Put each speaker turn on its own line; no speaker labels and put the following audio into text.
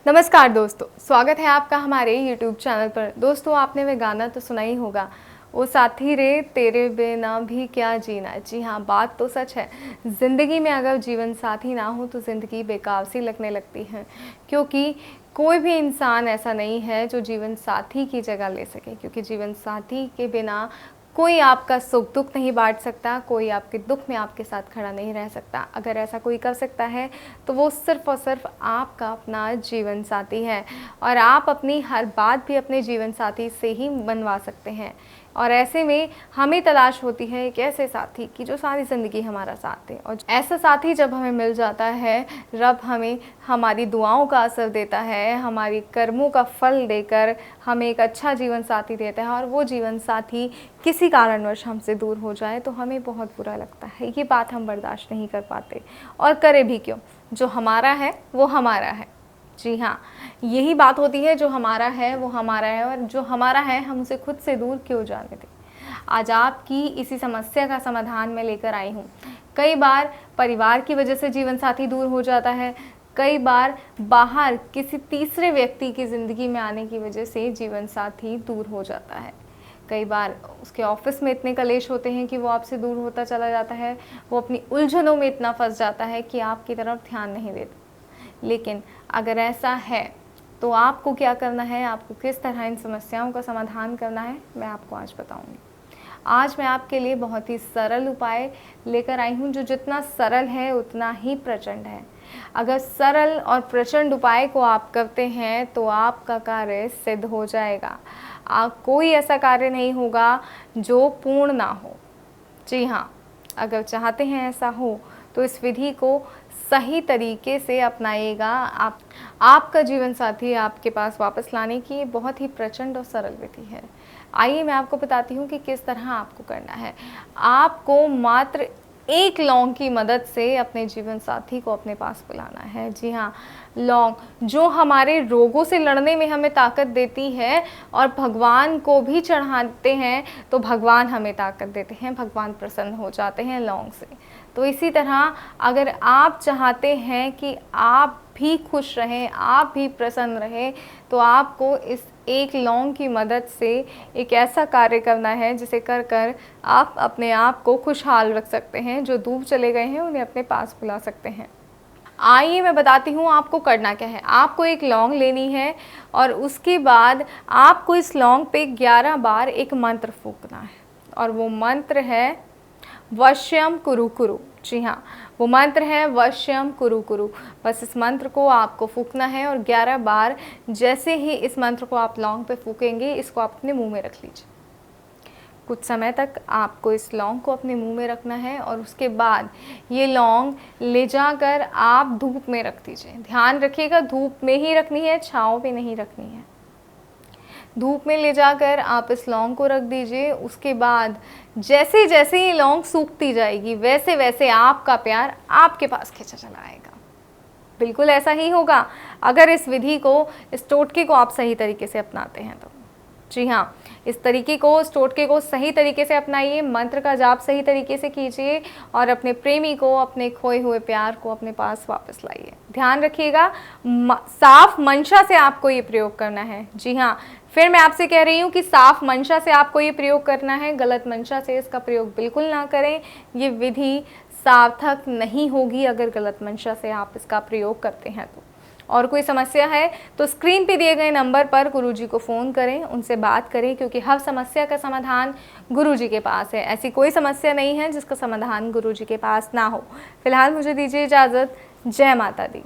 नमस्कार दोस्तों, स्वागत है आपका हमारे YouTube चैनल पर। दोस्तों, आपने वह गाना तो सुना ही होगा, ओ साथी रे तेरे बिना भी क्या जीना। जी हाँ, बात तो सच है। ज़िंदगी में अगर जीवन साथी ना हो तो ज़िंदगी बेकार सी लगने लगती है, क्योंकि कोई भी इंसान ऐसा नहीं है जो जीवन साथी की जगह ले सके। क्योंकि जीवन साथी के बिना कोई आपका सुख दुख नहीं बांट सकता, कोई आपके दुख में आपके साथ खड़ा नहीं रह सकता। अगर ऐसा कोई कर सकता है तो वो सिर्फ़ और सिर्फ आपका अपना जीवन साथी है, और आप अपनी हर बात भी अपने जीवन साथी से ही मनवा सकते हैं। और ऐसे में हमें तलाश होती है एक ऐसे साथी की जो सारी ज़िंदगी हमारा साथ दे। और ऐसा साथी जब हमें मिल जाता है, रब हमें हमारी दुआओं का असर देता है, हमारी कर्मों का फल देकर हमें एक अच्छा जीवन साथी देता है। और वो जीवन साथी किसी कारणवश हमसे दूर हो जाए तो हमें बहुत बुरा लगता है। ये बात हम बर्दाश्त नहीं कर पाते, और करें भी क्यों। जो हमारा है वो हमारा है। जी हाँ, यही बात होती है, जो हमारा है वो हमारा है, और जो हमारा है हम उसे खुद से दूर क्यों जाने दें। आज आपकी इसी समस्या का समाधान मैं लेकर आई हूँ। कई बार परिवार की वजह से जीवन साथी दूर हो जाता है, कई बार बाहर किसी तीसरे व्यक्ति की ज़िंदगी में आने की वजह से जीवन साथी दूर हो जाता है। कई बार उसके ऑफिस में इतने कलेश होते हैं कि वो आपसे दूर होता चला जाता है, वो अपनी उलझनों में इतना फंस जाता है कि आपकी तरफ ध्यान नहीं देता। लेकिन अगर ऐसा है तो आपको क्या करना है, आपको किस तरह इन समस्याओं का समाधान करना है, मैं आपको आज बताऊंगी। आज मैं आपके लिए बहुत ही सरल उपाय लेकर आई हूँ, जो जितना सरल है उतना ही प्रचंड है। अगर सरल और प्रचंड उपाय को आप करते हैं तो आपका कार्य सिद्ध हो जाएगा। कोई ऐसा कार्य नहीं होगा जो पूर्ण ना हो। जी हाँ, अगर चाहते हैं ऐसा हो तो इस विधि को सही तरीके से अपनाइएगा। आपका जीवन साथी आपके पास वापस लाने की बहुत ही प्रचंड और सरल विधि है। आइए मैं आपको बताती हूँ कि किस तरह आपको करना है। आपको मात्र एक लौंग की मदद से अपने जीवन साथी को अपने पास बुलाना है। जी हाँ, लौंग जो हमारे रोगों से लड़ने में हमें ताकत देती है, और भगवान को भी चढ़ाते हैं तो भगवान हमें ताकत देते हैं, भगवान प्रसन्न हो जाते हैं लौंग से। तो इसी तरह अगर आप चाहते हैं कि आप भी खुश रहें, आप भी प्रसन्न रहें, तो आपको इस एक लौंग की मदद से एक ऐसा कार्य करना है जिसे कर कर आप अपने आप को खुशहाल रख सकते हैं। जो दूर चले गए हैं उन्हें अपने पास बुला सकते हैं। आइए मैं बताती हूँ आपको करना क्या है। आपको एक लौंग लेनी है, और उसके बाद आपको इस लौंग पे 11 बार एक मंत्र फूंकना है, और वो मंत्र है वश्यम कुरु कुरु। जी हाँ, वो मंत्र है वश्यम कुरु कुरु। बस इस मंत्र को आपको फूंकना है, और 11 बार जैसे ही इस मंत्र को आप लौंग पे फूकेंगे, इसको आप अपने मुंह में रख लीजिए। कुछ समय तक आपको इस लौंग को अपने मुंह में रखना है, और उसके बाद ये लौंग ले जाकर आप धूप में रख दीजिए। ध्यान रखिएगा, धूप में ही रखनी है, छाँव पे नहीं रखनी है। धूप में ले जाकर आप इस लौंग को रख दीजिए। उसके बाद जैसे जैसे ये लौंग सूखती जाएगी, वैसे वैसे आपका प्यार आपके पास खींचा चला आएगा। बिल्कुल ऐसा ही होगा अगर इस विधि को, इस टोटके को आप सही तरीके से अपनाते हैं तो। जी हाँ, इस तरीके को, इस टोटके को सही तरीके से अपनाइए, मंत्र का जाप सही तरीके से कीजिए, और अपने प्रेमी को, अपने खोए हुए प्यार को अपने पास वापस लाइए। ध्यान रखिएगा, साफ मंशा से आपको ये प्रयोग करना है। जी हाँ, फिर मैं आपसे कह रही हूँ कि साफ मंशा से आपको ये प्रयोग करना है, गलत मंशा से इसका प्रयोग बिल्कुल ना करें। ये विधि सार्थक नहीं होगी अगर गलत मंशा से आप इसका प्रयोग करते हैं तो। और कोई समस्या है तो स्क्रीन पे दिए गए नंबर पर गुरुजी को फ़ोन करें, उनसे बात करें, क्योंकि हर समस्या का समाधान गुरुजी के पास है। ऐसी कोई समस्या नहीं है जिसका समाधान गुरुजी के पास ना हो। फिलहाल मुझे दीजिए इजाज़त। जय माता दी।